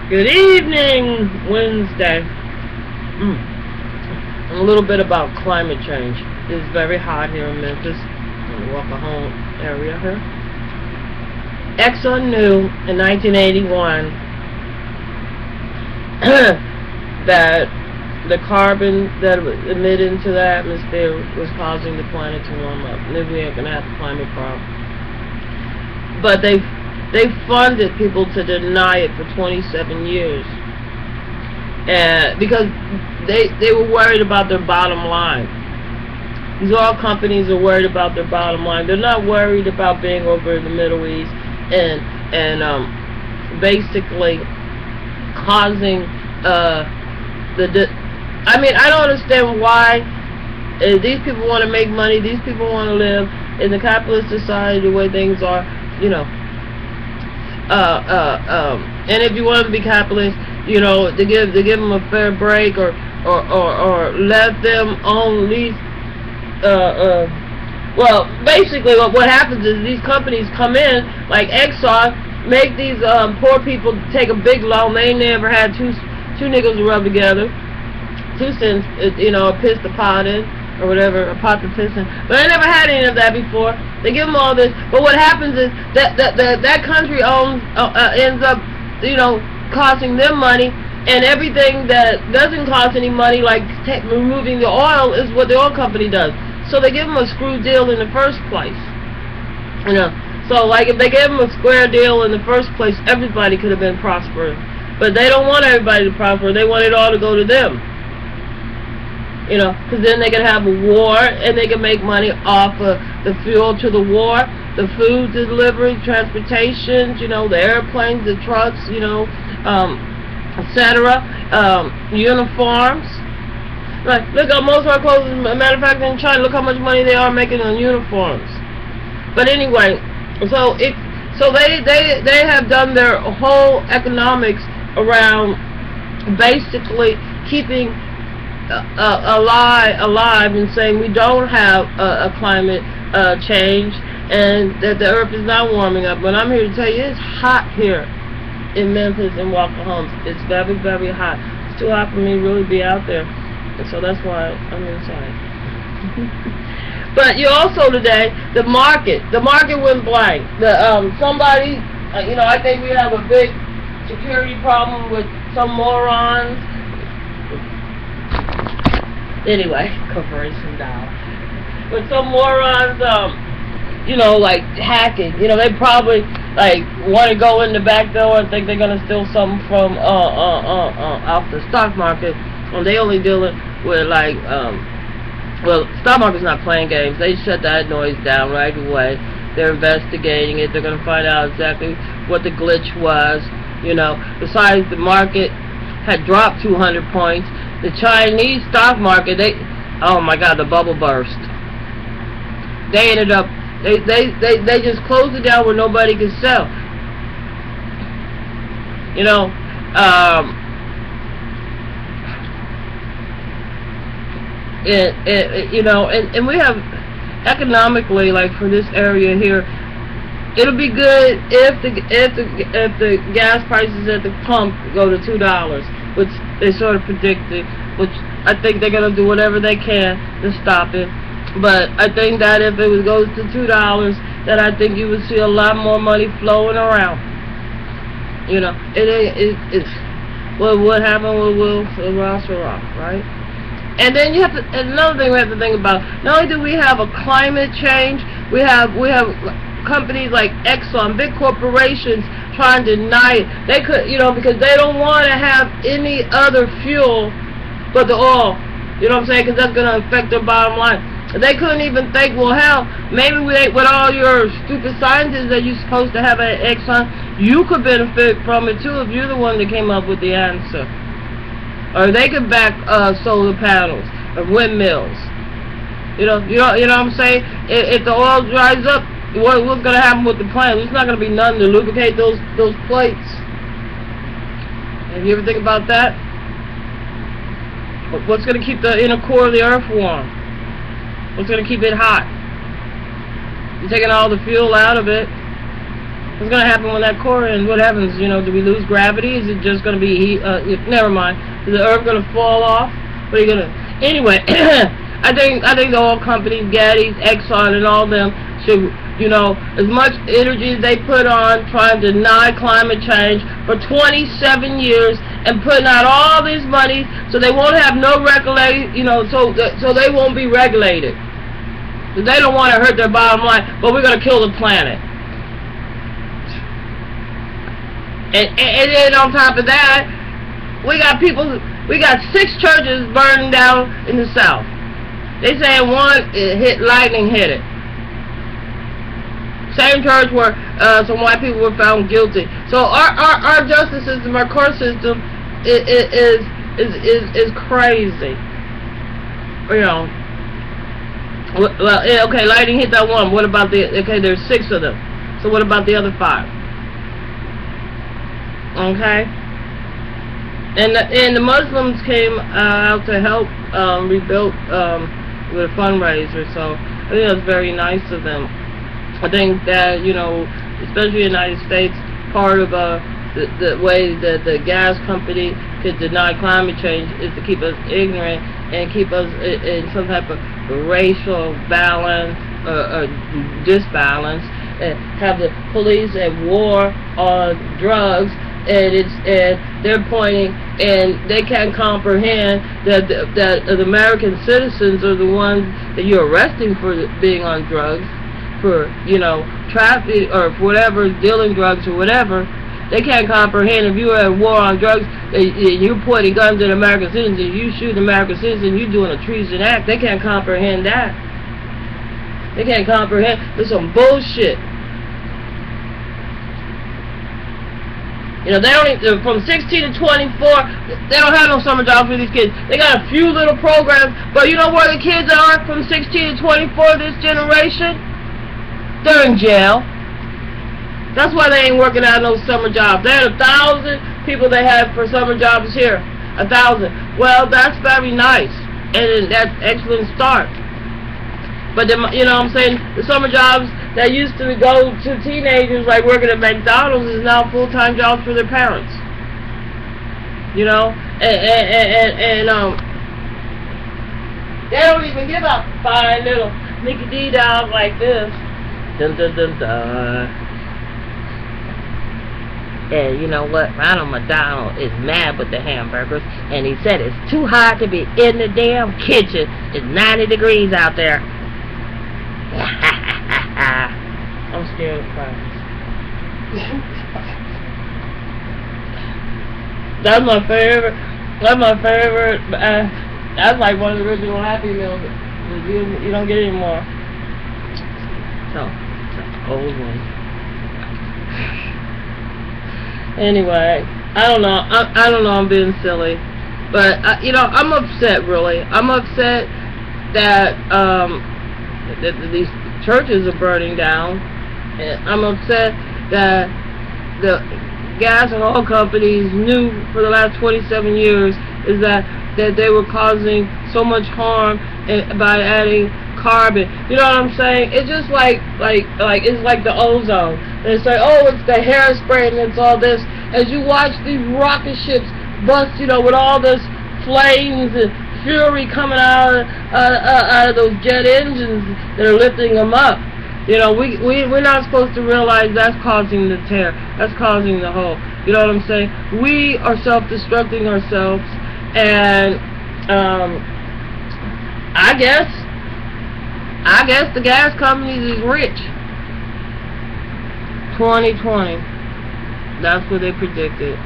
Good evening, Wednesday. A little bit about climate change. It's very hot here in Memphis, in the Walker-Home area here. Exxon knew in 1981 that the carbon that was emitted into the atmosphere was causing the planet to warm up. And then we ain't gonna have a climate problem. But they funded people to deny it for 27 years, and because they were worried about their bottom line. These oil companies are worried about their bottom line. They're not worried about being over in the Middle East and basically causing I mean, I don't understand why these people want to make money. These people want to live in the capitalist society the way things are, you know. And if you want to be capitalist, you know, to give them a fair break, or let them own lease. Well, basically, what happens is these companies come in, like Exxon, make these poor people take a big loan. They never had two nickels to rub together, 2 cents, you know, a piss to pot in, or whatever, a pot to piss in. But I never had any of that before. They give them all this, but what happens is that country ends up, you know, costing them money, and everything that doesn't cost any money, like removing the oil, is what the oil company does. So they give them a screw deal in the first place, you know. So like if they gave them a square deal in the first place, everybody could have been prospering. But they don't want everybody to prosper. They want it all to go to them. You know, because then they can have a war, and they can make money off of the fuel to the war, the food delivery, transportation, you know, the airplanes, the trucks, you know, etc. Uniforms. Like, look, most of our clothes are manufactured in China. Look how much money they are making on uniforms. But anyway, so they have done their whole economics around basically keeping alive and saying we don't have a climate change, and that the earth is not warming up. But I'm here to tell you, it's hot here in Memphis and Walker-Home. It's very, very hot. It's too hot for me to really be out there, and so that's why I'm inside. But you also today, the market went blank. Somebody, you know, I think we have a big security problem with some morons. Anyway, corporation down. But some morons, you know, like hacking. You know, they probably like want to go in the back door and think they're gonna steal something from off the stock market. And they only dealing with like well, stock market's not playing games. They shut that noise down right away. They're investigating it. They're gonna find out exactly what the glitch was. You know, besides the market had dropped 200 points. The Chinese stock market, oh my God, the bubble burst. They ended up, they just closed it down where nobody could sell. You know, you know, and we have economically, like for this area here, it'll be good if the gas prices at the pump go to $2, which they sort of predicted, which I think they're gonna do whatever they can to stop it. But I think that if it goes to $2, that I think you would see a lot more money flowing around. You know, it's what happened will rock, right? And then you have to. And another thing we have to think about. Not only do we have a climate change, we have companies like Exxon, big corporations, trying to deny it. They could, you know, because they don't want to have any other fuel but the oil. You know what I'm saying? Because that's going to affect their bottom line. They couldn't even think, well, hell, maybe with all your stupid scientists that you're supposed to have at Exxon, you could benefit from it too if you're the one that came up with the answer. Or they could back solar panels or windmills. You know what I'm saying? If the oil dries up, what's going to happen with the planet? There's not going to be nothing to lubricate those plates. Have you ever think about that? What's going to keep the inner core of the earth warm? What's going to keep it hot? You're taking all the fuel out of it. What's going to happen when that core ends? What happens? You know, do we lose gravity? Is it just going to be never mind. Is the Earth going to fall off? What are you going to? Anyway, I think the oil companies, Getty, Exxon, and all them should, you know, as much energy as they put on trying to deny climate change for 27 years and putting out all this money so they won't have no regulate, you know, so they won't be regulated. They don't want to hurt their bottom line, but we're going to kill the planet. And then on top of that, we got 6 churches burning down in the South. They saying one lightning hit it. Same church where some white people were found guilty. So our justice system, our court system, is crazy. You know. Well, okay, lightning hit that one. What about there's 6 of them. So what about the other 5? Okay. And the Muslims came out to help rebuild with a fundraiser. So I think that's very nice of them. I think that, you know, especially in the United States, part of the way that the gas company could deny climate change is to keep us ignorant and keep us in some type of racial balance or disbalance, and have the police at war on drugs, and they're pointing, and they can't comprehend that the American citizens are the ones that you're arresting for being on drugs, for, you know, traffic or for whatever, dealing drugs or whatever. They can't comprehend if you are at war on drugs and you're pointing guns at American citizens and you shoot an American citizen, you're doing a treason act. They can't comprehend that. They can't comprehend. There's some bullshit. You know, they don't, from 16 to 24, they don't have no summer jobs for these kids. They got a few little programs, but you know where the kids are from 16 to 24 this generation? They're in jail. That's why they ain't working out no summer jobs. They had 1,000 people they had for summer jobs here. 1,000. Well, that's very nice, and that's an excellent start. But the, you know what I'm saying, the summer jobs that used to go to teenagers like working at McDonald's is now full-time jobs for their parents. You know, and they don't even give out fine little Mickey D dolls like this. Dun dun dun dun. And you know what? Ronald McDonald is mad with the hamburgers, and he said it's too hot to be in the damn kitchen. It's 90 degrees out there. I'm scared of fries. That's my favorite. That's my favorite. That's like one of the original Happy Meals. You don't get it anymore. So, old one. Anyway, I don't know. I don't know. I'm being silly, but you know, I'm upset. Really, I'm upset that that these churches are burning down. And I'm upset that the gas and oil companies knew for the last 27 years is that they were causing so much harm by adding carbon. You know what I'm saying? It's just like it's like the ozone. They say, oh, it's the hairspray and it's all this. As you watch these rocket ships bust, you know, with all this flames and fury coming out of those jet engines that are lifting them up. You know, we're not supposed to realize that's causing the tear. That's causing the hole. You know what I'm saying? We are self-destructing ourselves, and I guess the gas companies is rich. 2020. That's what they predicted.